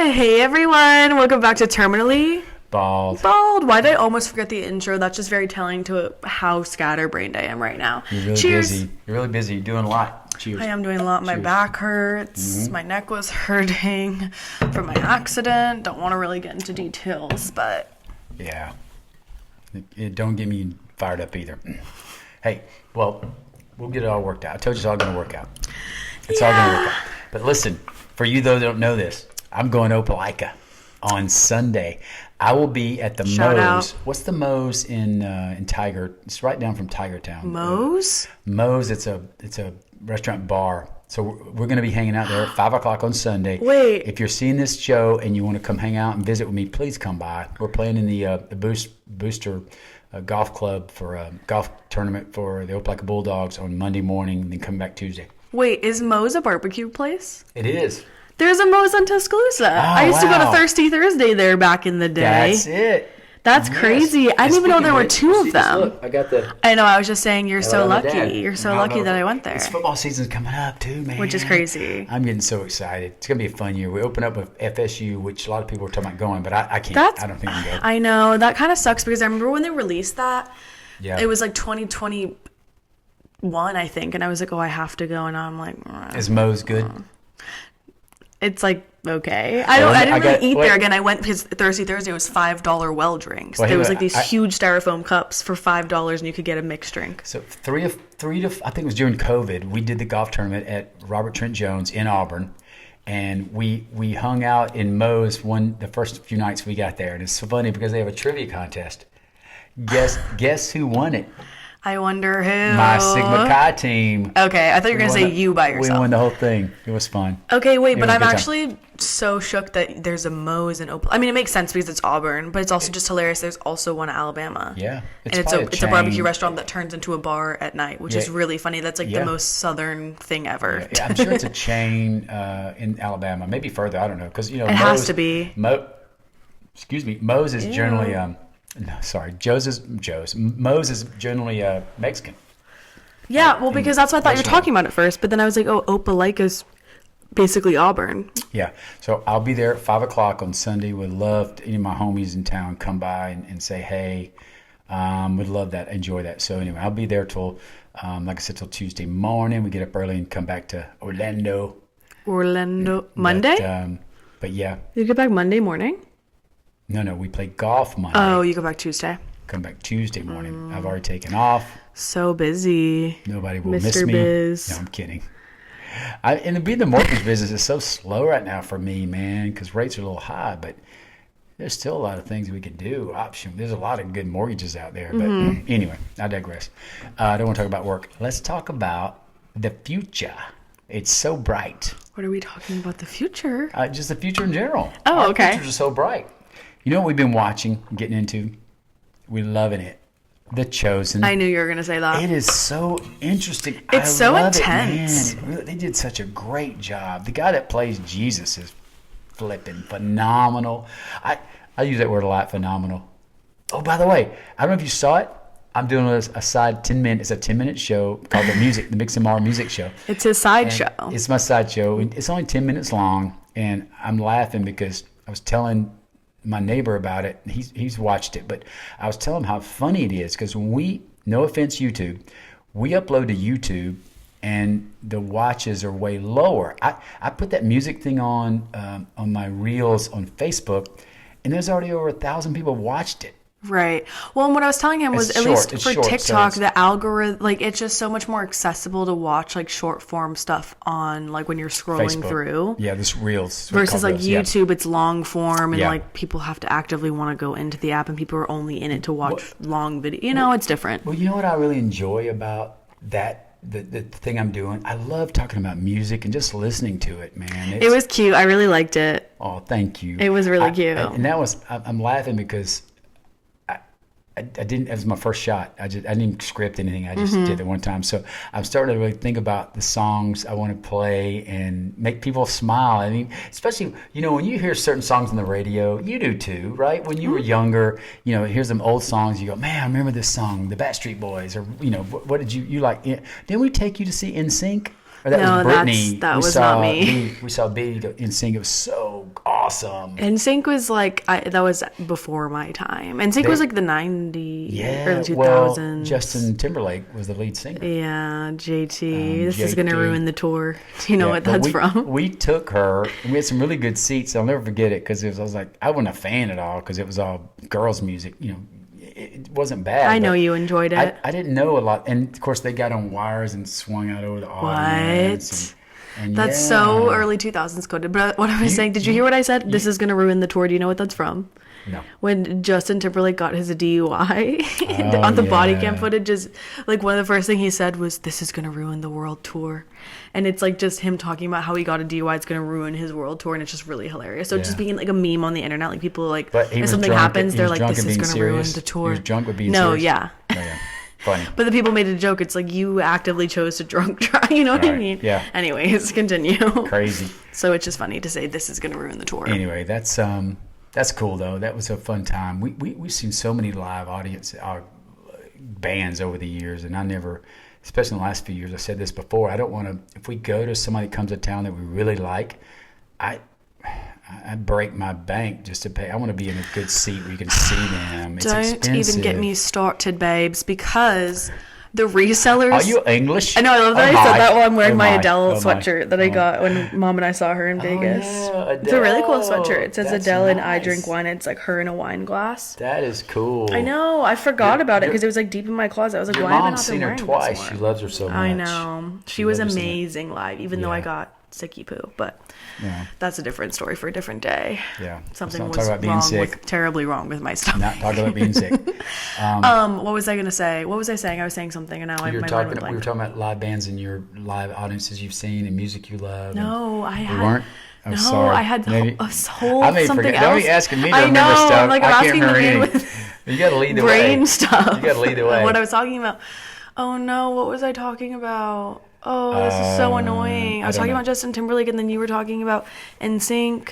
Hey everyone, welcome back to Terminally Bald. Why did I almost forget the intro? That's just very telling to how scatterbrained I am right now. You're really Cheers. busy. You're really busy. You're doing a lot. Cheers. I am doing a lot. My back hurts. My neck was hurting from my accident. Don't want to really get into details, but Yeah. It don't get me fired up either. Hey, well, we'll get it all worked out. I told you it's all going to work out. It's all going to work out. But listen, for you those that don't know this, I'm going to Opelika on Sunday. I will be at the Shout Moe's. out. What's the Moe's in Tiger? It's right down from Tiger Town. Moe's? Moe's. It's a restaurant bar. So we're going to be hanging out there at 5 o'clock on Sunday. Wait. If you're seeing this show and you want to come hang out and visit with me, please come by. We're playing in the Booster Golf Club for a golf tournament for the Opelika Bulldogs on Monday morning, and then come back Tuesday. Wait, is Moe's a barbecue place? It is. There's a Moe's in Tuscaloosa. I used to go to wow. Thirsty Thursday there back in the day. That's it. That's Yes. crazy. I didn't even know there were two of them. Look, I got the. I know, I was just saying you're so I'm a lucky. dad. You're so I lucky know. that I went there. It's football season's coming up too, man. Which is crazy. I'm getting so excited. It's gonna be a fun year. We open up with FSU, which a lot of people are talking about going, but I can't. I don't think I can go. I know. That kind of sucks because I remember when they released that, Yeah. it was like 2021, I think. And I was like, oh, I have to go. And now I'm like, Is Moe's good? it's like, okay. I didn't got- really eat wait. there again. I went because Thursday was $5 well drinks. Well, there was hey, like these I- huge styrofoam cups for $5 and you could get a mixed drink. So three to I think it was during COVID. We did the golf tournament at Robert Trent Jones in Auburn, and we hung out in Moe's the first few nights we got there. And it's so funny because they have a trivia contest. Guess who won it? I wonder who. My Sigma Chi team. Okay, I thought you were going to say you by We yourself. won the whole thing. It was fun. Okay, wait, It but was a I'm good time. actually so shook that there's a Moe's in Opelika. I mean, it makes sense because it's Auburn, but it's also just hilarious. There's also one in Alabama. Yeah, And it's probably a barbecue chain. restaurant that turns into a bar at night, which is Yeah. really funny. That's like Yeah. the most southern thing ever. Yeah, I'm sure it's a chain in Alabama, maybe further. I don't know because It has to be. Moe's is generally Moe's is generally Mexican. Yeah, well, because that's what I thought you were restaurant. talking about at first, but then I was like, oh, Opelika's basically Auburn. Yeah, so I'll be there at 5 o'clock on Sunday. Would love any of my homies in town come by and say hey. Would love that, enjoy that. So anyway, I'll be there till, like I said, till Tuesday morning. We get up early and come back to Orlando. Monday? But yeah, You get back Monday morning? no, we play golf Monday. Oh, you go back Tuesday. Come back Tuesday morning. I've already taken off. So busy. Nobody will Mr. miss me. Biz. No, I'm kidding. And being the mortgage business is so slow right now for me, man, because rates are a little high, but there's still a lot of things we can do. There's a lot of good mortgages out there. But anyway, I digress. I don't want to talk about work. Let's talk about the future. It's so bright. What are we talking about? The future? Just the future in general. Oh, Our okay. futures are so bright. You know what we've been watching, getting into? We're loving it. The Chosen. I knew you were going to say that. It is so interesting. It's so love intense. It, man. They did such a great job. The guy that plays Jesus is flipping phenomenal. I use that word a lot, phenomenal. Oh, by the way, I don't know if you saw it. I'm doing a side 10-minute. It's a 10-minute show called the Mix and Mar Music Show. It's his side show. It's my side show. It's only 10 minutes long, and I'm laughing because I was telling my neighbor about it. He's watched it, but I was telling him how funny it is because when no offense YouTube, we upload to YouTube and the watches are way lower. I put that music thing on my reels on Facebook, and there's already over 1,000 people watched it. Right. Well, and what I was telling him was It's at short. least It's for short, so TikTok, it's- the algorithm, like it's just so much more accessible to watch like short form stuff on like when you're scrolling Facebook. through. Yeah, this reels. Versus like Reels, yeah. YouTube, it's long form and Yeah. like people have to actively want to go into the app and people are only in it to watch long video. You know, it's different. Well, you know what I really enjoy about that, the thing I'm doing? I love talking about music and just listening to it, man. It was cute. I really liked it. Oh, thank you. It was really cute. And that was, I'm laughing because I didn't, it was my first shot. I didn't even script anything. I just did it one time. So I'm starting to really think about the songs I want to play and make people smile. I mean, especially, when you hear certain songs on the radio, you do too, right? When you were younger, here's some old songs, you go, man, I remember this song, the Backstreet Boys, or, what did you like? Didn't we take you to see NSYNC? Or that No, was Brittany. that was not me. We saw B go NSYNC. It was so awesome. NSYNC was like that was before my time. NSYNC was like the 90s, early 2000s. Well, Justin Timberlake was the lead singer. Yeah, JT. This is JT. gonna ruin the tour. Do you know what but that's from? We took her, and we had some really good seats. I'll never forget it because I was like, I wasn't a fan at all because it was all girls' music. You know, it wasn't bad. I know you enjoyed it. I didn't know a lot, and of course they got on wires and swung out over the audience. And That's so early 2000s coded. But what I was saying, did you hear what I said? This is gonna ruin the tour. Do you know what that's from? No. When Justin Timberlake got his DUI on the body cam footage, is like one of the first thing he said was, "This is gonna ruin the world tour," and it's like just him talking about how he got a DUI. It's gonna ruin his world tour, and it's just really hilarious. So just being like a meme on the internet, like people like if something happens, they're like, "This is gonna ruin the tour." He was drunk with being no, serious. yeah. Oh, yeah. Funny. But the people made a joke. It's like you actively chose to drunk drive. You know what I mean? Yeah. Anyways, continue. Crazy. So it's just funny to say this is gonna ruin the tour. Anyway, that's cool though. That was a fun time. We've seen so many live bands over the years, and I never, especially in the last few years, I said this before. I don't want to. If we go to somebody that comes to town that we really like, I break my bank just to pay. I want to be in a good seat where you can see them. It's Don't expensive. even get me started, babes, because the resellers. Are you English? I know. I love that I said that while I'm wearing my Adele my. sweatshirt that I got when Mom and I saw her in Vegas. Yeah, It's a really cool Adele. sweatshirt. It says That's Adele and nice. I drink wine. It's like her in a wine glass. That is cool. I know. I forgot about it because it was like deep in my closet. I was like, Your why have I mom's not seen been her wearing twice. this She more? loves her so much. I know. She was loves her so much. amazing live, even though I got sicky poo. But Yeah. that's a different story for a different day. Yeah. Something Let's not was talk about being wrong sick. terribly wrong with my stomach. Not talking about being sick. What was I gonna say? What was I saying? I was saying something, and now my mind went We were blank. talking about live bands and your live audiences you've seen and music you love. No, I We had. weren't? I'm No, sorry. I had Maybe- a whole I may something forget. else. Don't be asking me to I remember know. stuff. I'm like, I'm I can't asking the remember man anything. with You got to lead the brain way. stuff. You got to lead the way. What I was talking about. Oh no, what was I talking about? Oh, this is so annoying. I was don't talking know. about Justin Timberlake, and then you were talking about NSYNC.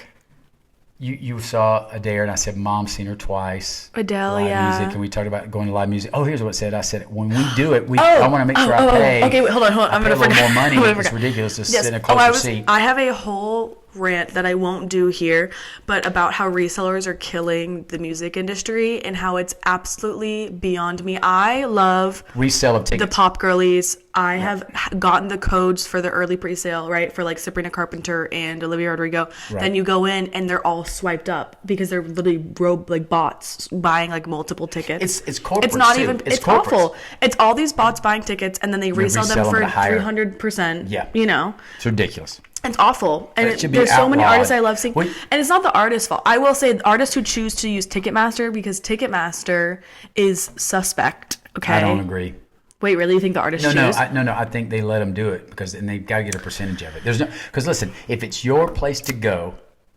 You saw Adair, and I said, Mom's seen her twice. Adele, live yeah. music, and we talked about going to live music. Oh, here's what it said. I said, when we do it, I want to make sure I pay. Okay, wait, hold on. I'm I pay gonna a little forget. more money. I'm gonna It's forget. ridiculous to Yes. sit in a closer seat. I have a whole rant that I won't do here, but about how resellers are killing the music industry and how it's absolutely beyond me. I love Resale of the tickets. pop girlies. I have gotten the codes for the early pre-sale, right? For like Sabrina Carpenter and Olivia Rodrigo. Right. Then you go in and they're all swiped up because they're literally like bots buying like multiple tickets. It's corporate. It's not too. even. It's corporate. awful. It's all these bots buying tickets and then they resell them resell them for at a higher- 300%. Yeah. You know. It's ridiculous. It's awful. And It should be there's so many outlawed. artists I love seeing. Wait. And it's not the artist's fault. I will say the artists who choose to use Ticketmaster because Ticketmaster is suspect. Okay. I don't agree. Wait, really? You think the artists choose? I think they let them do it and they've got to get a percentage of it. Because listen, if it's your place to go,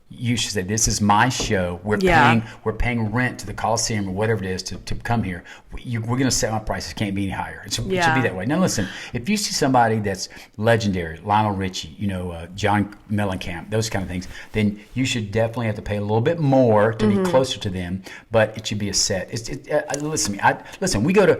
you should say, "This is my show. We're paying rent to the Coliseum or whatever it is to come here. We're going to set my prices. Can't be any higher. It should be that way." Now, listen, if you see somebody that's legendary, Lionel Richie, John Mellencamp, those kind of things, then you should definitely have to pay a little bit more to be closer to them. But it should be a set. Listen to me. Listen, we go to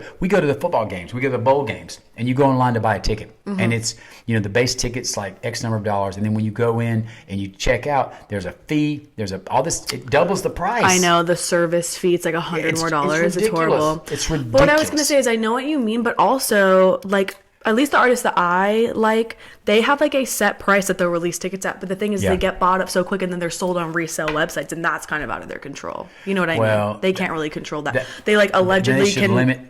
the football games. We go to the bowl games, and you go online to buy a ticket, and it's the base ticket's like X number of dollars, and then when you go in and you check out, there's a fee. There's all this. It doubles the price. I know the service fee. It's like $100 more. It's horrible. It's ridiculous. But what I was gonna say is I know what you mean, but also like at least the artists that I like, they have like a set price that they'll release tickets at. But the thing is, they get bought up so quick, and then they're sold on resale websites, and that's kind of out of their control. You know what I mean? They can't really control that. They like allegedly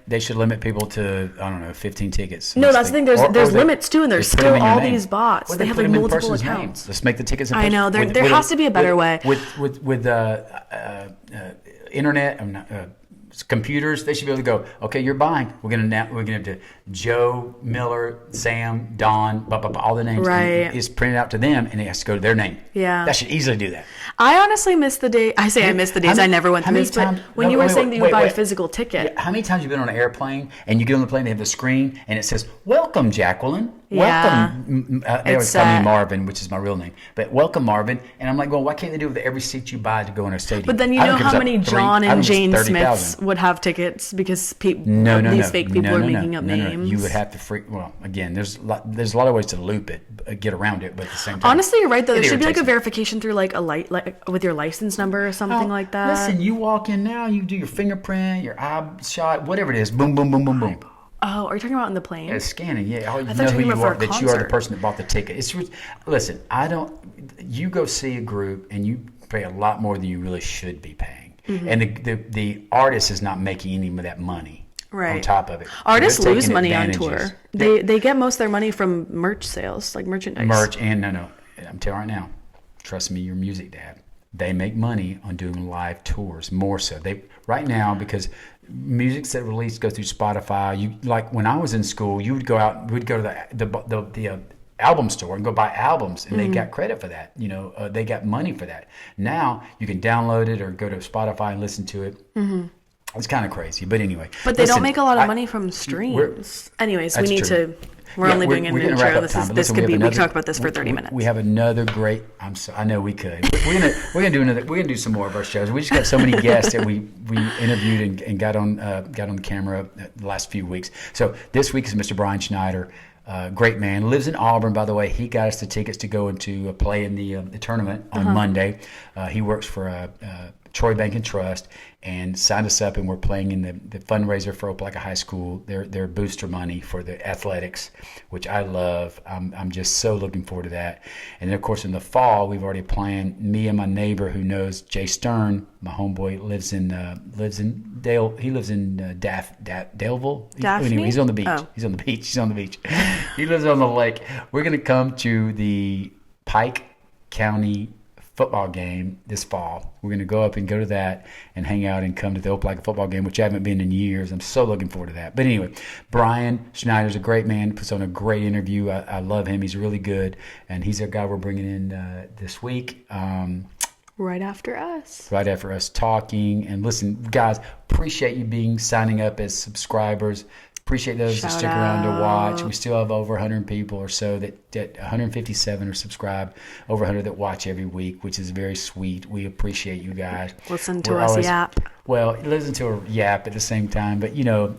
They should limit people to 15 tickets. No, that's the thing. There's limits too, and there's put them in still your all name. these bots. Well, they have put like them in multiple person's accounts. name. Let's make the tickets. I know there has to be a better way. With internet. Computers, they should be able to go, okay, you're buying. We're gonna have to Joe, Miller, Sam, Don, all the names. Right. Is printed out to them, and it has to go to their name. Yeah. That should easily do that. I honestly miss the day. I say I miss the days. I never went through this. But when you were saying that you would buy a physical ticket. How many times have you been on an airplane and you get on the plane, they have the screen and it says, "Welcome, Jacqueline." Yeah. Welcome. They always call me Marvin, which is my real name. But welcome, Marvin. And I'm like, well, why can't they do it with every seat you buy to go in a stadium? But then you know how many John and Jane Smiths would have tickets because these fake people are making up names. You would have to well, again, there's a lot of ways to loop it, get around it, but at the same time. Honestly, you're right though. There should be like a verification through like with your license number or something like that. Listen, you walk in now, you do your fingerprint, your eye shot, whatever it is, boom, boom, boom, boom, boom. Oh, are you talking about in the plane? Yeah, scanning. Yeah, I know who you are. That you are the person that bought the ticket. Listen. You go see a group and you pay a lot more than you really should be paying, and the artist is not making any of that money. Right. On top of it, artists lose money on tour. They get most of their money from merch sales, like merchandise. Merch and no, I'm telling you right now. Trust me, your music dad. They make money on doing live tours more so. Right now because music's that released go through Spotify. You like when I was in school, we'd go to the album store and go buy albums, and they got credit for that. They got money for that. Now you can download it or go to Spotify and listen to it. It's kind of crazy, but anyway. But they don't make a lot of money from streams. Anyways, we need to. We're only doing an intro. We can talk about this for 30 minutes. We have another great. I know we could. We're gonna do some more of our shows. We just got so many guests that we interviewed and got on the camera the last few weeks. So this week is Mr. Brian Snyder. Great man, lives in Auburn, by the way. He got us the tickets to go into play in the tournament on Monday. He works for Troy Bank and Trust and signed us up, and we're playing in the fundraiser for Opelika High School, their booster money for the athletics, which I love. I'm just so looking forward to that. And then, of course, in the fall, we've already planned. Me and my neighbor who knows Jay Stern, my homeboy, lives in Dale. He lives in Daleville. Anyway, he's on the beach. Oh. He's on the beach. He lives on the lake. We're going to come to the Pike County football game this fall. We're going to go up and go to that and hang out and come to the Opelika football game, which I haven't been in years. I'm so looking forward to that. But anyway, Brian Schneider's a great man, puts on a great interview. I love him. He's really good, and he's a guy we're bringing in this week. Right after us talking. And listen, guys, appreciate you signing up as subscribers. Appreciate those that stick around to watch. We still have over 100 people or so that 157 are subscribed, over 100 that watch every week, which is very sweet. We appreciate you guys. Listen to us yap. Well, listen to a yap at the same time. But, no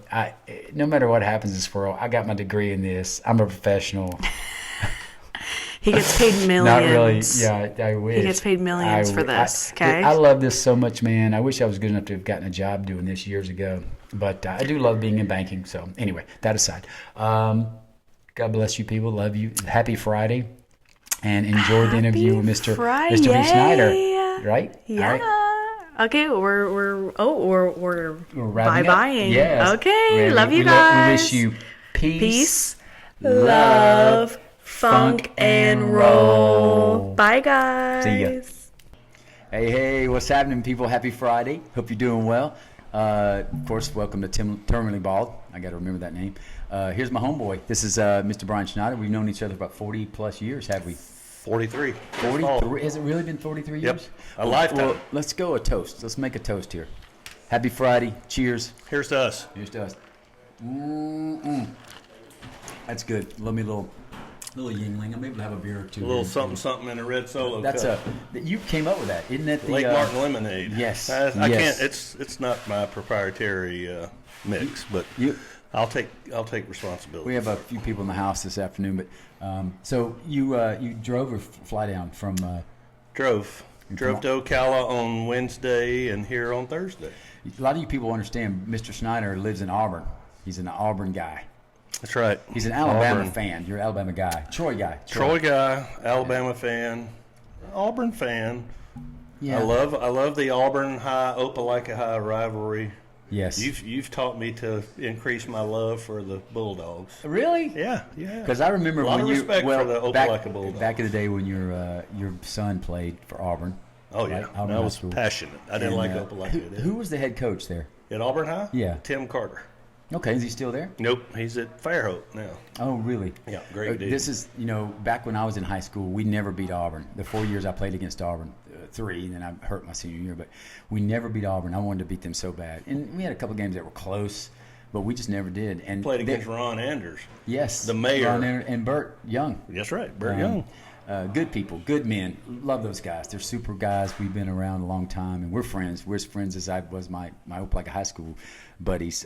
matter what happens in this world, I got my degree in this. I'm a professional. He gets paid millions. Not really. Yeah, I wish. He gets paid millions for this, okay? I love this so much, man. I wish I was good enough to have gotten a job doing this years ago. But I do love being in banking. So anyway, that aside. God bless you people. Love you. Happy Friday. And enjoy the interview with Mr. Snyder. Right? Yeah. All right. Okay, we're bye-bying. Yes. Okay, love you guys. We wish you peace, love, funk, and roll. Bye, guys. See ya. Hey, what's happening, people? Happy Friday. Hope you're doing well. Of course, welcome to Terminally Bald. I got to remember that name. Here's my homeboy. This is Mr. Brian Schneider. We've known each other about 40 plus years, have we? 43. 43? Has it really been 43 years? Yep. A lifetime. Well, let's go a toast. Let's make a toast here. Happy Friday. Cheers. Here's to us. Here's to us. That's good. Love me a little Yingling. I'm able to have a beer or two. A little something in a red Solo cup. You came up with that, isn't that the Lake Martin lemonade? Yes. I can't. It's not my proprietary mix, but I'll take responsibility. We have a few people in the house this afternoon, but so you drove or fly down from? Drove to Ocala on Wednesday and here on Thursday. A lot of you people understand Mr. Snyder lives in Auburn. He's an Auburn guy. That's right. He's an Alabama fan. You're an Alabama guy. Troy guy, Alabama fan, Auburn fan. Yeah. I love the Auburn High Opelika High rivalry. Yes. You've taught me to increase my love for the Bulldogs. Really? Yeah. Because I remember for the Opelika Bulldogs. Back in the day when your son played for Auburn. Oh yeah, right? I was passionate. I didn't like Opelika. Who was the head coach there? At Auburn High? Yeah. Tim Carter. Okay, is he still there? Nope, he's at Fairhope now. Oh, really? Yeah, great dude. This is, back when I was in high school, we never beat Auburn. The 4 years I played against Auburn, 3, and then I hurt my senior year, but we never beat Auburn. I wanted to beat them so bad. And we had a couple games that were close, but we just never did. And played against Ron Anders. Yes. The mayor. Ron Anders and Burt Young. That's right, Burt Young. Good people, good men. Love those guys. They're super guys. We've been around a long time, and we're friends. We're as friends as I was my Opelika high school buddies.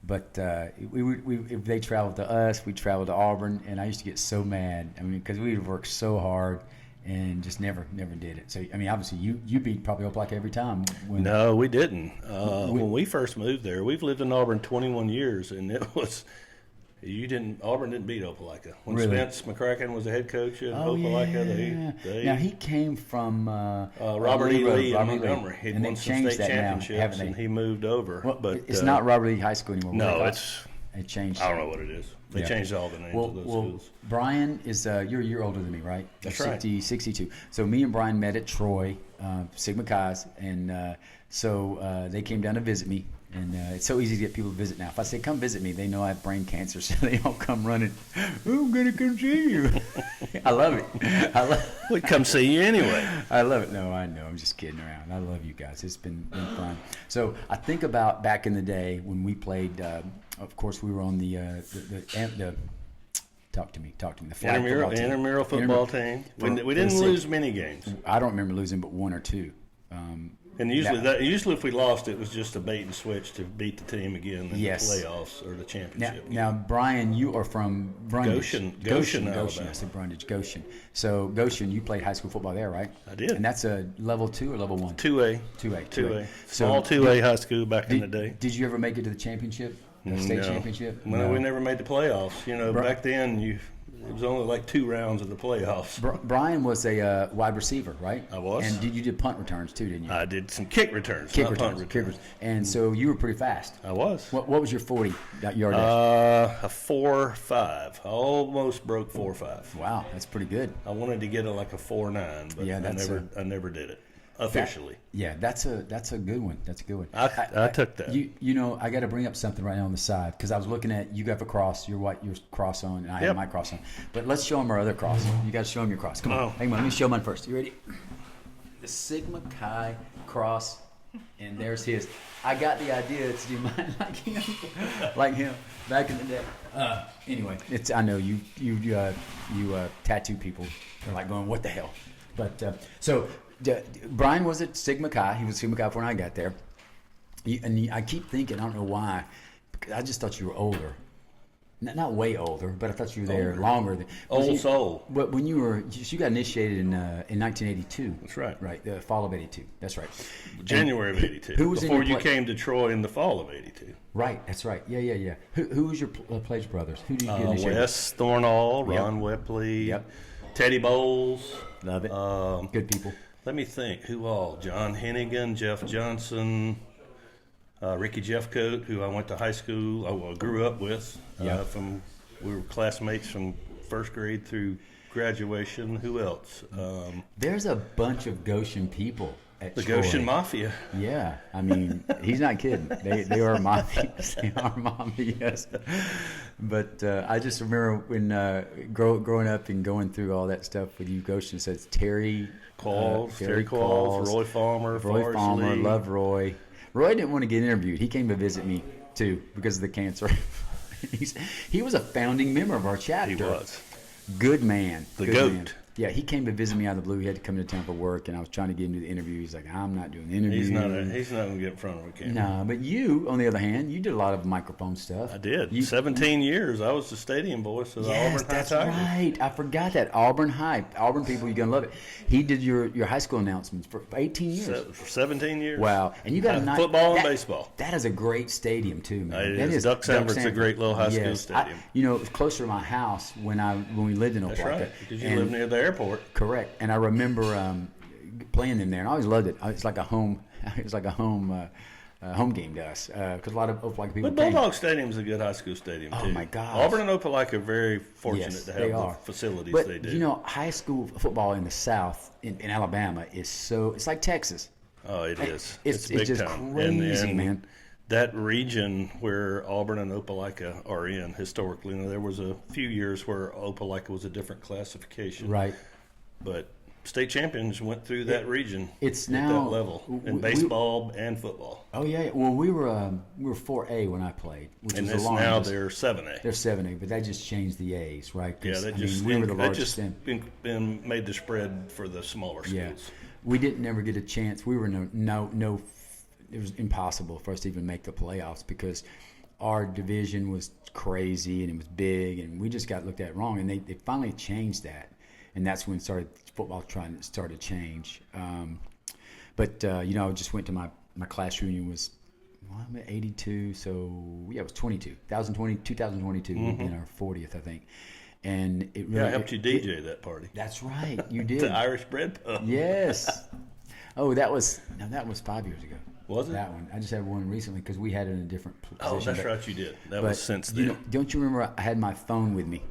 But if they traveled to us, we traveled to Auburn, and I used to get so mad. I mean, because we would work so hard and just never did it. So, I mean, obviously, you beat probably Opelika every time. No, we didn't. When we first moved there, we've lived in Auburn 21 years, and it was Auburn didn't beat Opelika. When Really? Spence McCracken was the head coach at Opelika, they now he came from Robert E. Lee in Montgomery. He'd and won they some changed state that now, championships, haven't they? and he moved over. Well, but it's not Robert E. High School anymore. No, it's it changed. I don't know what it is. They changed all the names of those schools. Brian is you're a year older than me, right? That's You're right. 62. So me and Brian met at Troy, Sigma Chi's, and so they came down to visit me. And it's so easy to get people to visit now. If I say, come visit me, they know I have brain cancer, so they all come running. I'm going to come see you. I love it. We'd come see you anyway. I love it. No, I know. I'm just kidding around. I love you guys. It's been fun. So I think about back in the day when we played. Of course, we were on the talk to me. The flag Intramural football team. We didn't lose many games. I don't remember losing but one or two. And usually if we lost, it was just a bait and switch to beat the team again in the playoffs or the championship. Now, Brian, you are from Brundage. Goshen, Alabama. Alabama. I said Brundage, Goshen. So Goshen, you played high school football there, right? I did. And that's a level 2 or level 1? 2A. 2A. Small 2A high school back in the day. Did you ever make it to the championship? The state championship? No, we never made the playoffs. Back then it was only like 2 rounds of the playoffs. Brian was a wide receiver, right? I was. And you did punt returns too, didn't you? I did some kick returns, punt returns. And so you were pretty fast. I was. What was your 40 yard dash? A 4.5. I almost broke 4.5. Wow, that's pretty good. I wanted to get it like a 4.9, but I never did it officially. That's a good one. That's a good one. I took that. I got to bring up something right now on the side because I was looking at you have a cross, your cross on, and I have my cross on. But let's show them our other cross. You got to show them your cross. Come on, hang on. Let me show mine first. You ready? The Sigma Chi cross, and there's his. I got the idea to do mine like him back in the day. Anyway, I know you tattoo people are like going, what the hell? But so. Brian was at Sigma Chi. He was Sigma Chi when I got there. I keep thinking, I don't know why, because I just thought you were older. Not way older, but I thought you were there longer. Old soul. But when you got initiated in 1982. That's right. Right, the fall of 82. That's right. January of 82. Who was before you came to Troy in the fall of 82. Right, that's right. Yeah. Who was your pledge brothers? Who did you get initiated? Wes Thornall, Ron Wepley, Teddy Bowles. Love it. Good people. Let me think. Who all? John Hennigan, Jeff Johnson, Ricky Jeffcoat, who I went to high school, grew up with. We were classmates from first grade through graduation. Who else? There's a bunch of Goshen people at the Troy. Goshen Mafia. Yeah, I mean, he's not kidding. They are mafia. They are mafia, yes. But I just remember when growing up and going through all that stuff with you, Goshen. So it's Terry Qualls, Roy Farmer, loved Roy. Roy didn't want to get interviewed. He came to visit me too because of the cancer. He was a founding member of our chapter. He was. Good man. The Good GOAT. Man. Yeah, he came to visit me out of the blue. He had to come to town for work, and I was trying to get him to the interview. He's like, I'm not doing the interview. He's not going to get in front of a camera. No, but you, on the other hand, you did a lot of microphone stuff. I did. 17 years. I was the stadium voice of the Auburn High Tigers. That's right. I forgot that. Auburn High. Auburn people, you're going to love it. He did your high school announcements for 18 years. For 17 years. Wow. And you got a nice football and baseball. That is a great stadium, too, man. It is. Duck Sanford's a great little high school stadium. It was closer to my house when we lived in Opelika. That's right, because you live near the airport. Correct. And I remember playing them there, and I always loved it. It's like a home. It's like a home game to us because a lot of Opelika people. But Bulldog Stadium's a good high school stadium too. Oh my God! Auburn and Opelika are very fortunate to have the facilities they do. High school football in the South in Alabama is it's like Texas. Oh, it is. It's big just time. crazy, man. That region where Auburn and Opelika are in historically, there was a few years where Opelika was a different classification. Right. But state champions went through that region. It's at now that level in baseball and football. Oh yeah, well we were 4A when I played, which And was this the now longest. they're 7A. They're 7A, but they just changed the A's, right? 'Cause, Yeah, we were the that largest. just been made the spread for the smaller schools. Yeah, we didn't never get a chance. We were no. It was impossible for us to even make the playoffs because our division was crazy and it was big, and we just got looked at wrong. And they finally changed that, and that's when football started to change. But I just went to my class reunion was. Well, I'm at 82, so yeah, it was 2022 would be our 40th, I think. And it really I helped you DJ that party. That's right, you did. The Irish Bread Pub. Yes. Oh, that was 5 years ago. Was it? That one. I just had one recently because we had it in a different position. Oh, that's right, you did. That was since then. Don't you remember I had my phone with me,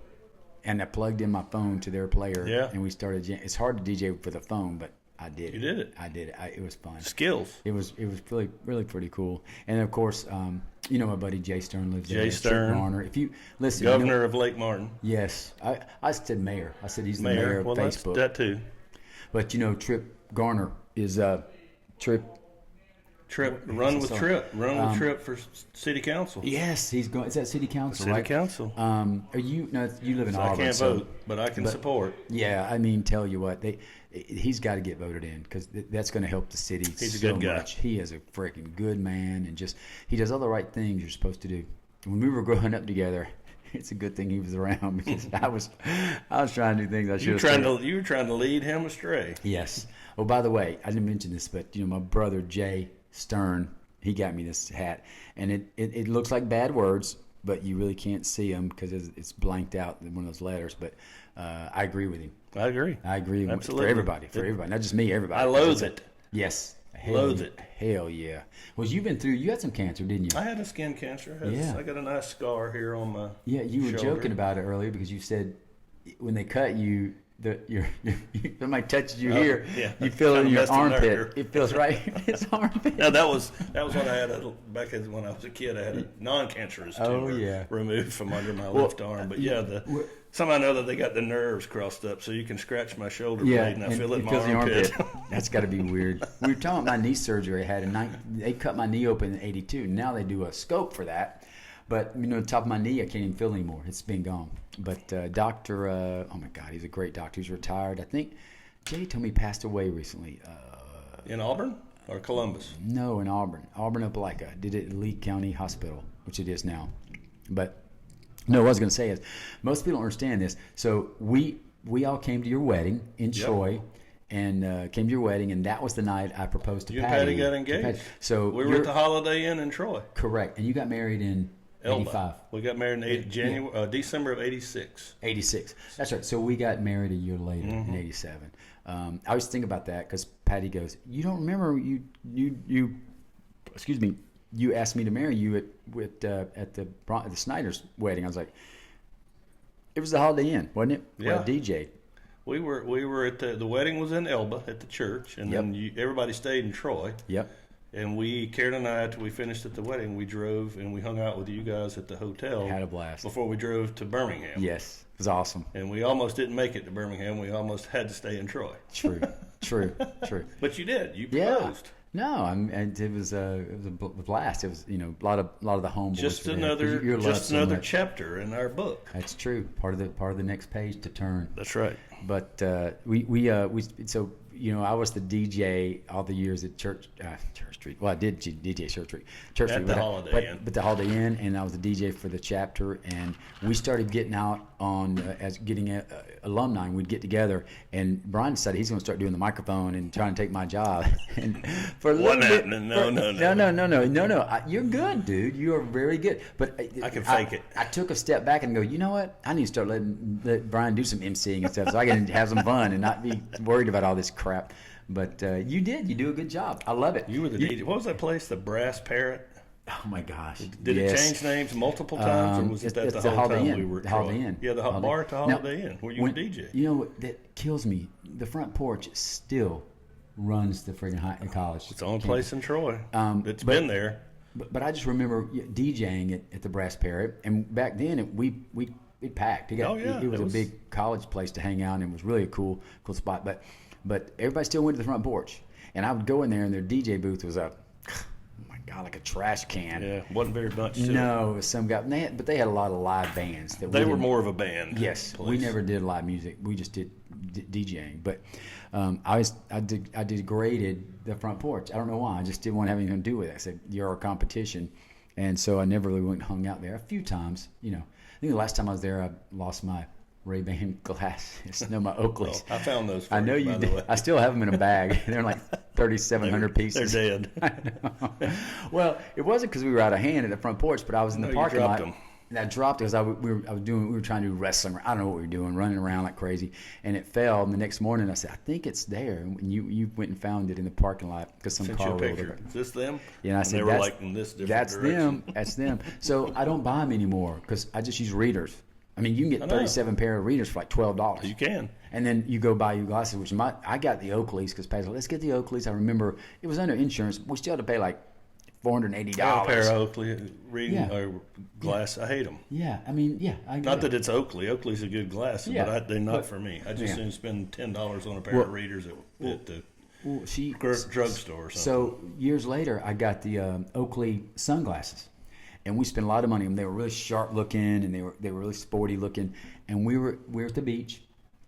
and I plugged in my phone to their player, Yeah. and we started. It's hard to DJ for the phone, but I did it. You did it. I did it. It was fun. Skills. It was really really pretty cool. And of course, my buddy Jay Stern lives there. Jay Stern. Garner. If you listen, Governor of Lake Martin. yes, I said mayor. I said he's the mayor Mayor. of Well, that's Facebook. that too. But Trip Garner is Trip. Run with Trip for city council. Yes, he's going. Is that city council? City right? council. Are you? No, you live in So Auburn. I can't so- vote, but I can support. Yeah, I mean, tell you what, he's got to get voted in because that's going to help the city. He's a so good guy. much. He is a freaking good man, and he does all the right things you're supposed to do. When we were growing up together, it's a good thing he was around because I was trying to do things I should have. You were trying to lead him astray. Yes. Oh, by the way, I didn't mention this, but my brother Jay Stern, he got me this hat, and it looks like bad words, but you really can't see them because it's blanked out in one of those letters. But I agree with him. I agree. For Absolutely. everybody, not just me, everybody. I loathe it. Yes. Loathe it. Hell yeah. Well, you had some cancer, didn't you? I had a skin cancer. Yeah. I got a nice scar here on my Yeah, you were shoulder. joking about it earlier because you said when they cut you, somebody touches you here, yeah. you feel it in Kinda your messed a armpit. nerve. It feels right in his armpit. No, that was when I had back when I was a kid. I had a non-cancerous tumor removed from under my left arm. But somehow I know that they got the nerves crossed up, so you can scratch my shoulder blade and I feel it in my armpit. That's got to be weird. We were talking about my knee surgery. They cut my knee open in '82. Now they do a scope for that. But the top of my knee, I can't even feel anymore. It's been gone. But Doctor, oh my God, he's a great doctor. He's retired. I think Jay told me he passed away recently. In Auburn or Columbus? No, in Auburn. Auburn Opelika. Did it at Lee County Hospital, which it is now. But no, what I was going to say is most people don't understand this. So we all came to your wedding in Troy. And came to your wedding, and that was the night I proposed to You Patty. and Patty got engaged. So we were at the Holiday Inn in Troy. Correct. And you got married in Elba. 85. We got married in December of '86. 86. That's right. So we got married a year later in 87. I always think about that because Patty goes, "You don't remember you excuse me, you asked me to marry you at the Snyder's wedding." I was like, "It was the Holiday Inn, wasn't it?" Yeah. Well, DJ. We were at the wedding was in Elba at the church, and then everybody stayed in Troy. Yep. And Karen and I, after we finished at the wedding, we drove and we hung out with you guys at the hotel. Had a blast. Before we drove to Birmingham. Yes. It was awesome. And we almost didn't make it to Birmingham. We almost had to stay in Troy. True. But you did. You Yeah. proposed. No, it was a blast. It was a lot of the homeboys. Just were there, 'cause you're loved so another much. chapter in our book. That's true. Part of the next page to turn. That's right. But I was the DJ all the years at Church Street. Well, I did DJ Church Street. At the Holiday Inn. But the Holiday Inn, and I was the DJ for the chapter. And we started getting out on as getting alumni. And we'd get together, and Brian decided he's going to start doing the microphone and trying to take my job. And for a little bit, no. You're good, dude. You are very good. But I can fake it. I took a step back and go, you know what? I need to start let Brian do some emceeing and stuff, so I can have some fun and not be worried about all this crap. But you do a good job. I love it. You were the DJ. What was that place? The Brass Parrot? Oh my gosh! Did it change names multiple times, or was it that the whole time we were at the Holiday Troy? Inn? Yeah, the bar at the Holiday Inn, where you were DJ. You know what that kills me? The front porch still runs the friggin' college. It's the only place in Troy. It's been there. But I just remember DJing at the Brass Parrot, and back then we packed. It was a big college place to hang out, and it was really a cool spot. But But everybody still went to the front porch. And I would go in there, and their DJ booth was up. Oh my God, like a trash can. Yeah, wasn't very much to it. No, it was some guy. But they had a lot of live bands. They were more of a band. Yes, place. we never did live music. We just did DJing. But I degraded the front porch. I don't know why. I just didn't want to have anything to do with it. I said, you're our competition. And so I never really went and hung out there. A few times, I think the last time I was there, I lost my Ray-Ban glasses. No, my Oakleys. Well, I found those for I know you did. I still have them in a bag. They're like 3,700 pieces. They're dead. I know. Well, it wasn't because we were out of hand at the front porch, but I was in the parking lot. Them. And I dropped it because we were trying to do wrestling. I don't know what we were doing, running around like crazy, and it fell. And the next morning, I said, "I think it's there." And you went and found it in the parking lot because some car rolled over. Is this them? Yeah, and I said, they were like in this different direction. That's them. So I don't buy them anymore because I just use readers. I mean, you can get 37 pair of readers for like $12. You can. And then you go buy your glasses, which I got the Oakleys because Pat's like, let's get the Oakleys. I remember it was under insurance. We still had to pay like $480. A pair of Oakley reading or glass. I hate them. Yeah, I mean, not that it's Oakley. Oakley's a good glass, but they're not for me. I just didn't spend $10 on a pair of readers at the drugstore or something. So years later, I got the Oakley sunglasses. And we spent a lot of money on them. They were really sharp looking, and they were really sporty looking. And we were at the beach,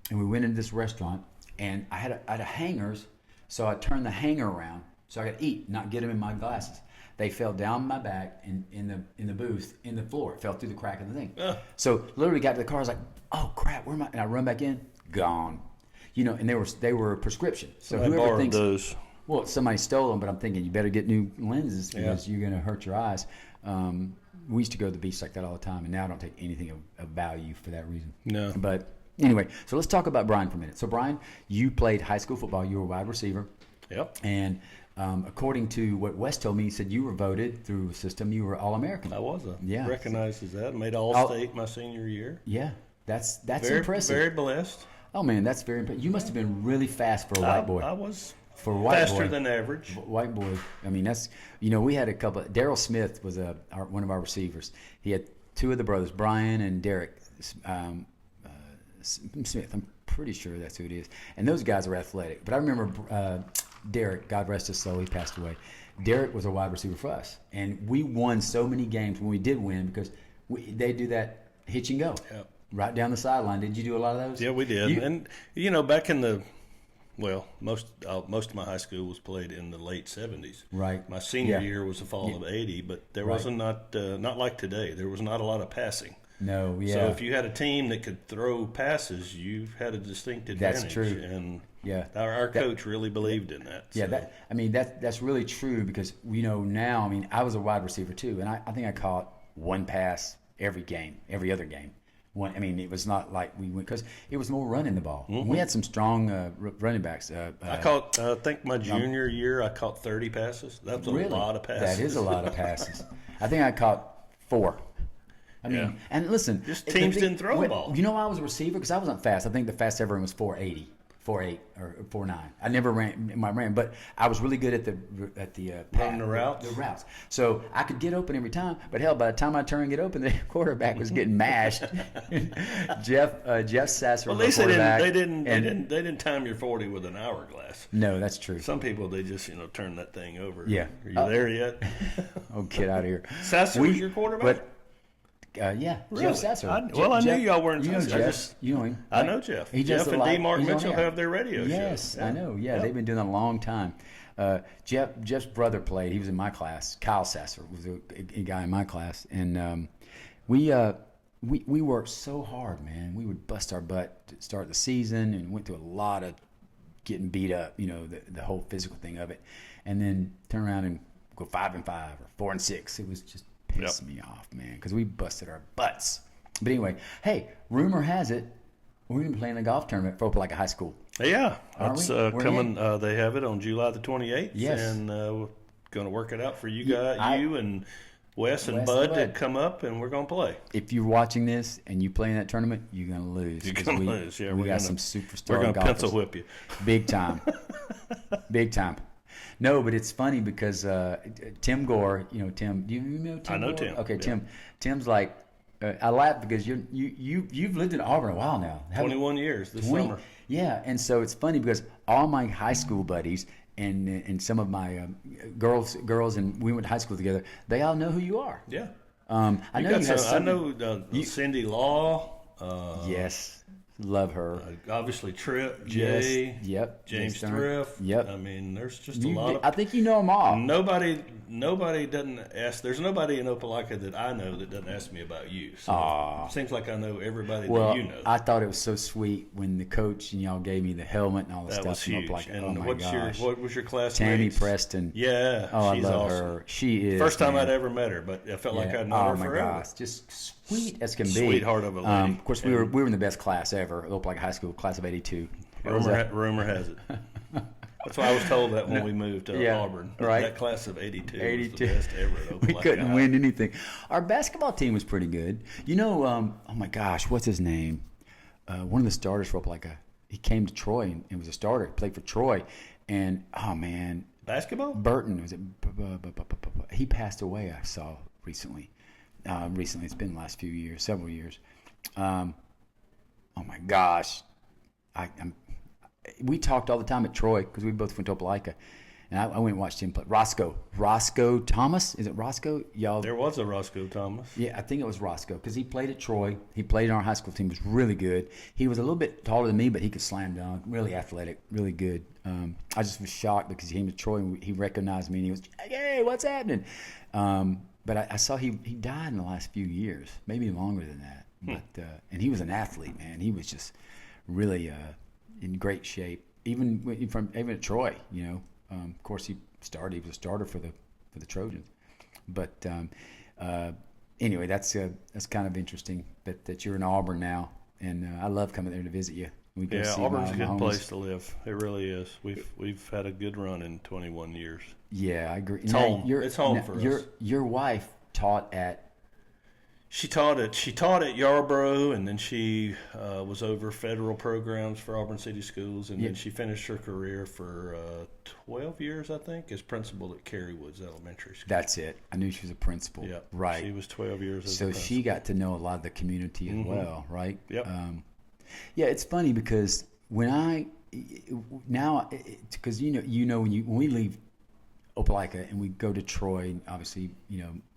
and we went into this restaurant, and I had hangers, so I turned the hanger around so I could eat, not get them in my glasses. They fell down my back in the booth, in the floor. It fell through the crack of the thing. So literally got to the car. I was like, oh crap, where am I? And I run back in, gone. And they were prescription. So I whoever thinks those. Well, somebody stole them, but I'm thinking you better get new lenses because you're going to hurt your eyes. We used to go to the beach like that all the time, and now I don't take anything of value for that reason. No. But anyway, so let's talk about Brian for a minute. So Brian, you played high school football. You were a wide receiver. Yep. And according to what Wes told me, he said you were voted through a system. You were All-American. I was. Recognized as that. Made All-State my senior year. Yeah, that's very, impressive. Very blessed. Oh man, that's very impressive. You must have been really fast for a white boy. I was. For a white faster boy, than average. White boy. I mean, that's we had a couple. Daryl Smith was one of our receivers. He had two of the brothers, Brian and Derek Smith. I'm pretty sure that's who it is. And those guys were athletic. But I remember Derek, God rest his soul, he passed away. Derek was a wide receiver for us, and we won so many games when we did win because they do that hitch and go right down the sideline. Did you do a lot of those? Yeah, we did. And back in the most of my high school was played in the late 70s. Right. My senior year was the fall of 80, but there wasn't not like today. There was not a lot of passing. No, yeah. So if you had a team that could throw passes, you had a distinct advantage. That's true. And our coach really believed in that. Yeah, so. That's really true because now. I mean, I was a wide receiver too, and I think I caught one pass every other game. It was not like we went because it was more running the ball. Mm-hmm. We had some strong running backs. I think my junior year, I caught 30 passes. That's a lot of passes. That is a lot of passes. I think I caught 4. And listen. Just teams didn't throw the ball. You know why I was a receiver? Because I wasn't fast. I think the fastest ever was 4.80. 4.8 or 4.9. I never ran, but I was really good at the running the routes. The routes. So I could get open every time. But hell, by the time I turned and get open, the quarterback was getting mashed. Jeff Sasser. Well, at least they didn't time your 40 with an hourglass. No, that's true. Some people they just turn that thing over. Yeah. Are you there yet? Oh, get out of here. Sasser was your quarterback. Really? Jeff Sasser. I knew y'all weren't. You know Jeff. You know him. I know Jeff. Jeff and D. Mark Mitchell have their radio show. Yes, I know. Yeah, they've been doing that a long time. Jeff's brother played. He was in my class. Kyle Sasser was a guy in my class, and we worked so hard, man. We would bust our butt to start the season, and went through a lot of getting beat up. The whole physical thing of it, and then turn around and go 5-5 or 4-6. It was just. Pissed me off, man, because we busted our butts. But anyway, hey, rumor has it we're going to be playing a golf tournament for Opelika High School. Yeah, that's coming. They have it on July the 28th. Yes, and we're going to work it out for you guys, you and Wes and Bud to come up, and we're going to play. If you're watching this and you play in that tournament, you're going to lose. You're going to lose. Yeah, we got some superstar. We're going to pencil whip you, big time, big time. No, but it's funny because Tim Gore, Tim. Do you know Tim? I know Gore? Tim. Okay, yeah. Tim's like I laugh because you've lived in Auburn a while now. 21 years this summer. Yeah, and so it's funny because all my high school buddies and some of my girls, and we went to high school together. They all know who you are. Yeah. I know you have I know Cindy Law. Yes. Love her. Obviously, Tripp, Jay, yes. Yep, James Thrift. Yep. I mean, there's just a lot of. I think you know them all. Nobody doesn't ask. There's nobody in Opelika that I know that doesn't ask me about you. So it seems like I know everybody that you know. I thought it was so sweet when the coach and y'all gave me the helmet and all the stuff. That was huge. And oh my gosh. What was your classmate? Tammy Preston. Yeah. Oh, she's I love awesome. her. She is. First time I'd ever met her, but I felt like I'd known her forever. Gosh, just sweet as can be. Sweetheart of a lady. Of course, we were in the best class ever, Opelika High School, class of '82. Rumor has it. That's why I was told that when we moved to Auburn. Right. That class of '82 was the best ever at Opelika. We couldn't win anything. Our basketball team was pretty good. You know, oh my gosh, what's his name? One of the starters for Opelika. He came to Troy and was a starter. He played for Troy. And, oh, man. Basketball? Burton. Was it? He passed away, I saw recently. Recently. It's been the last few years, several years. Oh, my gosh. We talked all the time at Troy because we both went to Opelika. And I went and watched him play. Roscoe Thomas? Is it Roscoe? Y'all? There was a Roscoe Thomas. Yeah, I think it was Roscoe because he played at Troy. He played in our high school team. Was really good. He was a little bit taller than me, but he could slam dunk. Really athletic. Really good. I just was shocked because he came to Troy and he recognized me and he was, hey, what's happening? But I saw he died in the last few years, maybe longer than that. But and he was an athlete, man. He was just really in great shape. Even at Troy, you know. Of course, he was a starter for the Trojans. But anyway, that's kind of interesting that you're in Auburn now, and I love coming there to visit you. We go see Auburn's a good homies. place to live. It really is. We've had a good run in 21 years. Yeah, I agree. It's home. It's home for us. Your wife taught at. She taught at Yarborough, and then she was over federal programs for Auburn City Schools, and then she finished her career for 12 years, I think, as principal at Cary Woods Elementary School. That's it. I knew she was a principal. Yeah, right. She was 12 years. So she got to know a lot of the community as well, right? Yep. Yeah, it's funny because because when we leave Opelika and we go to Troy, and obviously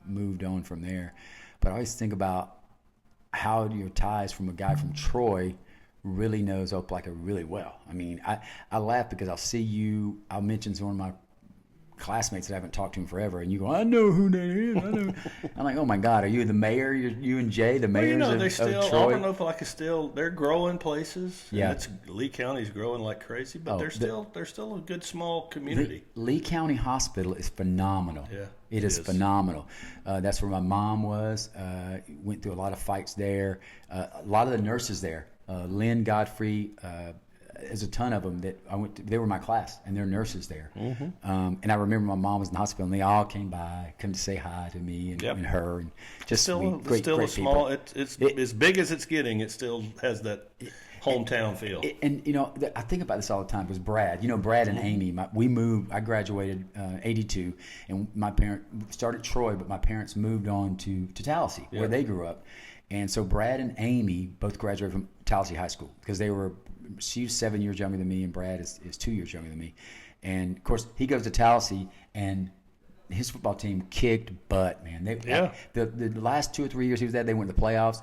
moved on from there. But I always think about how your ties from a guy from Troy really knows Opelika really well. I mean, I laugh because I'll mention one of my classmates that I haven't talked to in forever, and you go, I know who that is. I know. I'm like, oh my God, are you the mayor? You and Jay, the mayors of Troy? Auburn, Opelika they're growing places. Yeah. Lee County's growing like crazy, but they're still a good small community. Lee County Hospital is phenomenal. Yeah. It is phenomenal. That's where my mom was. Went through a lot of fights there. A lot of the nurses there, Lynn Godfrey, there's a ton of them that I went to. They were my class, and they're nurses there. Mm-hmm. And I remember my mom was in the hospital, and they all came to say hi to me and her, and just great small. people. It's as big as it's getting. It still has that hometown feel. And I think about this all the time because Brad and Amy. We moved. I graduated '82, and my parents started Troy, but my parents moved on to Tallahassee, where they grew up. And so Brad and Amy both graduated from Tallahassee High School because she's 7 years younger than me, and Brad is 2 years younger than me. And of course, he goes to Tallahassee, and his football team kicked butt, man. The last 2 or 3 years he was there, they went to the playoffs.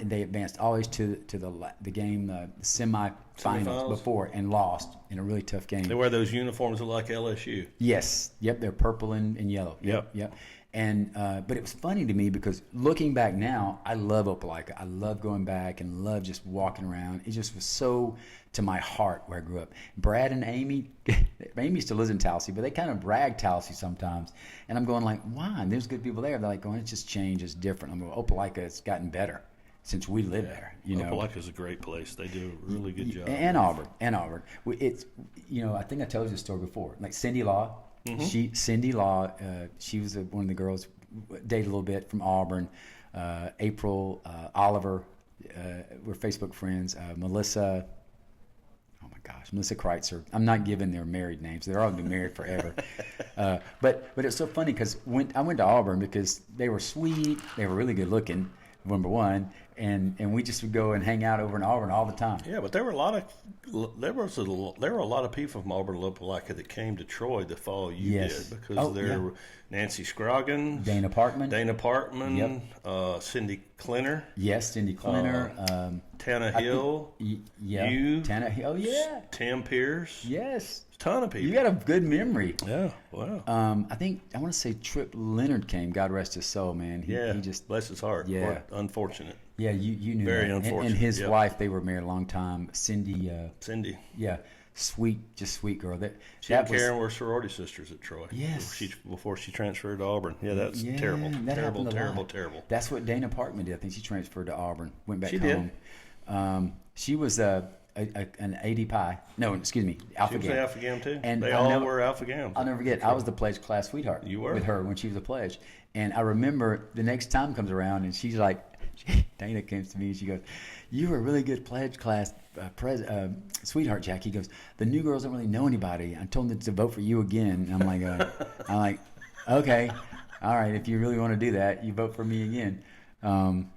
They advanced always to the game, the semifinals before, and lost in a really tough game. They wear those uniforms that like LSU. Yes. Yep. They're purple and yellow. Yep. And but it was funny to me because looking back now, I love Opelika. I love going back and love just walking around. It just was so to my heart where I grew up. Brad and Amy still lives in Tallahassee, but they kind of brag Tallahassee sometimes. And I'm going like, why? And there's good people there. They're like going, it's just changed. It's different. I'm going, Opelika, it's gotten better since we live there. Opelika's a great place. They do a really good job. And Auburn. It's I think I told you this story before. Like Cindy Law. Mm-hmm. Cindy Law, she was one of the girls, dated a little bit from Auburn. April, Oliver, we're Facebook friends. Melissa, oh my gosh, Melissa Kreitzer. I'm not giving their married names. They're all going to be married forever. But it's so funny because I went to Auburn because they were sweet. They were really good looking. number one, and we just would go and hang out over in Auburn all the time. Yeah, but there were a lot of people from Auburn Opelika that came to Troy the fall you Yes. did because were Nancy Scroggins, Dana Parkman, Cindy Clinner, yes, Cindy Clinner, Tana Hill, you, Tana Hill, yeah, Tim Pierce, yes, a ton of people. You got a good memory. Yeah, wow. I want to say Trip Leonard came. God rest his soul, man. He just bless his heart. Yeah, what unfortunate. Yeah, you knew very that. unfortunate. And his wife, they were married a long time. Cindy. Yeah, sweet girl. She and Karen were sorority sisters at Troy. Yes. Before she transferred to Auburn. Yeah, that's terrible. That Terrible. That's what Dana Parkman did. I think she transferred to Auburn. Went back she home. Did. She was an AD Pi. No, excuse me, Alpha Gam. She was Alpha Gam too. And they all were Alpha Gam. I'll never forget. I was the pledge class sweetheart. You were with her when she was a pledge. And I remember the next time comes around and she's like, Dana comes to me and she goes, "You were a really good pledge class sweetheart, Jack." He goes, "The new girls don't really know anybody. I told them to vote for you again." And I'm like, okay, all right. If you really want to do that, you vote for me again. And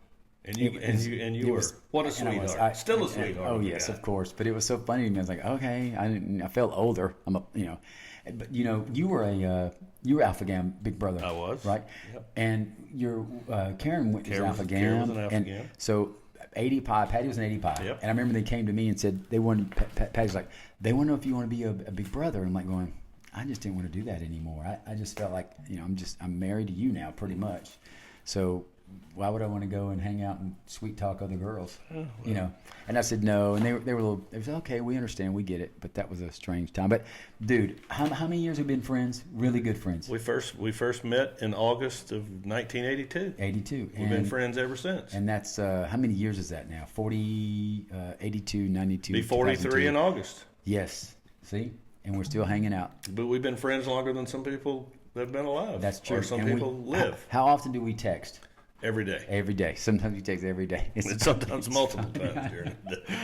you were what a sweetheart. Still a sweetheart. Oh yes, of course. But it was so funny to me. I was like, okay. I felt older. But you were Alpha Gam Big Brother. I was right. Yep. And your Karen was Alpha Gam. Karen was an Alpha Gam. So 80 Pi, Patty was an 80 Pi. Yep. And I remember they came to me and said they wanted. Patty's like, they want to know if you want to be a Big Brother. I'm like going, I just didn't want to do that anymore. I just felt like I'm married to you now, pretty much. So why would I want to go and hang out and sweet talk other girls? Oh, well. And I said no, and they were a little. They was okay. We understand. We get it. But that was a strange time. But dude, how many years have we been friends? Really good friends. We first met in August of 1982. 82. We've been friends ever since. And that's how many years is that now? 40, 82, 92. Be 43 in August. Yes. See, and we're still hanging out. But we've been friends longer than some people that have been alive. That's true. Or some people live. How often do we text? Every day. Every day. Sometimes we text every day. And sometimes multiple times during the day.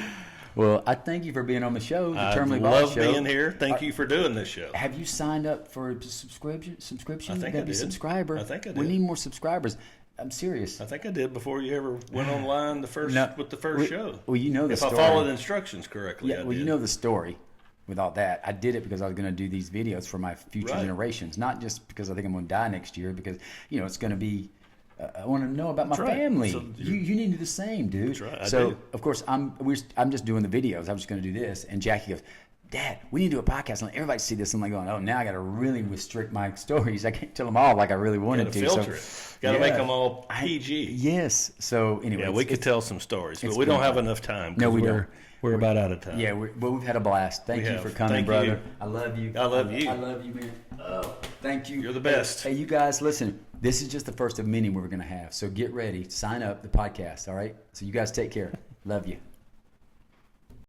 Well, I thank you for being on the show. I love being here. Thank you for doing this show. Have you signed up for a subscription? I think I did. Subscriber. I think I did. We need more subscribers. I'm serious. I think I did before you ever went online with the first show. Well, you know the story. If I followed instructions correctly, yeah. You know the story. With all that, I did it because I was going to do these videos for my future generations, not just because I think I'm going to die next year. Because it's going to be. I want to know about my family. So you need to do the same, dude. That's right. So of course I'm just doing the videos. I'm just going to do this, and Jackie goes, "Dad, we need to do a podcast. I want everybody to see this." I'm like going, "Oh, now I got to really restrict my stories. I can't tell them all like I really wanted to." Filter it. Got to make them all PG. Yes. So anyway, we could tell some stories, but we don't have enough time. No, we don't. We're about out of time. Yeah, we've had a blast. Thank you for coming, brother. I love you. I love you. I love you, man. Oh, thank you. You're the best. Hey, you guys, listen. This is just the first of many we're going to have. So get ready. Sign up the podcast, all right? So you guys take care. Love you.